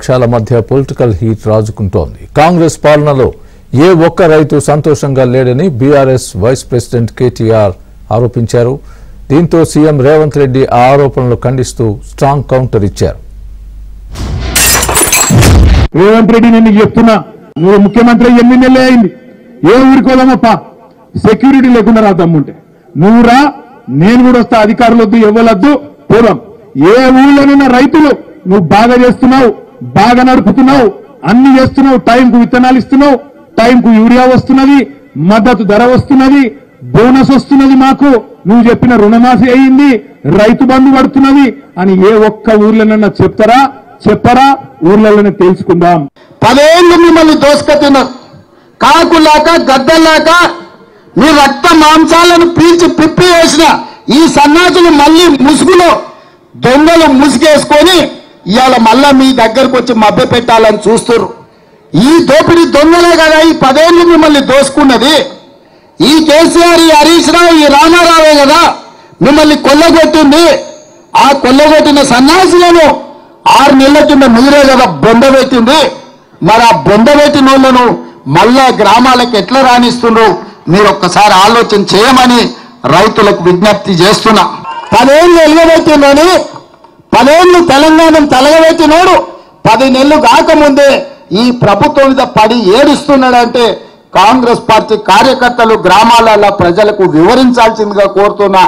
పక్షాల మధ్య political heat రాజుకుంటోంది. Congress పాలనలో ఏ ఒక్క రైతు సంతోషంగా లేడని బీఆర్ఎస్ వైస్ ప్రెసిడెంట్ కేటీఆర్ ఆరోపించారు. దీంతో సీఎం రేవంత్ రెడ్డి ఆ ఆరోపణలు ఖండిస్తూ స్ట్రాంగ్ కౌంటర్ ఇచ్చారు. రేవంత్ రెడ్డి నేను చెప్తున్నా, నువ్వు ముఖ్యమంత్రి 8 నెలలే అయింది, ఏ ఊరికోదామప్ప, సెక్యూరిటీ లేకుండా రా దమ్ముంటే నువ్వు రా, నేను కూడా వస్తా, అధికారులు వద్దు ఎవ్వలొద్దు, పోదాం. ఏ ఊళ్ళోనున్న రైతులు నువ్వు బాగా చేస్తున్నావు, బాగా నడుపుతున్నావు, అన్ని చేస్తున్నావు, టైంకు విత్తనాలు ఇస్తున్నావు, టైంకు యూరియా వస్తున్నది, మద్దతు ధర వస్తున్నది, బోనస్ వస్తున్నది, మాకు నువ్వు చెప్పిన రుణమాఫీ అయింది, రైతు బంధు పడుతున్నది అని ఏ ఒక్క ఊర్లోనన్నా చెప్పరా ఊర్లలోనే తెలుసుకుందాం. 10 ఏళ్ళు మిమ్మల్ని దోసుకతిన్నారు, కాకులాక గద్దల్లాక మీ రక్త మాంసాలను పీల్చి పిప్పి వేసిన ఈ సన్నాసులు మళ్ళీ ముసుగులో దొంగలు ముసుగేసుకొని ఇవాళ మళ్ళా మీ దగ్గరకు వచ్చి మభ్య పెట్టాలని చూస్తున్నారు. ఈ దోపిడీ దొంగలే కదా ఈ 10 ఏళ్ళు మిమ్మల్ని దోసుకున్నది. ఈ కేసీఆర్, ఈ హరీష్ రావు, ఈ రామారావే కదా మిమ్మల్ని కొల్లగొట్టింది. ఆ కొల్లగొట్టిన సన్యాసులను 6 నెలల కింద మీరే కదా బొందబెట్టింది. మరి ఆ బొందబెట్టిన వాళ్ళను మళ్ళా గ్రామాలకు ఎట్లా రాణిస్తున్నారు మీరు ఒక్కసారి ఆలోచన చేయమని రైతులకు విజ్ఞప్తి చేస్తున్నా. 10 ఏళ్ళు ఎలుగబెట్టిందని, 10 ఏళ్ళు తెలంగాణను తలగబెట్టినోడు 10 నెలలు కాకముందే ఈ ప్రభుత్వం మీద పడి ఏడుస్తున్నాడంటే కాంగ్రెస్ పార్టీ కార్యకర్తలు గ్రామాలలో ప్రజలకు వివరించాల్సిందిగా కోరుతున్నా.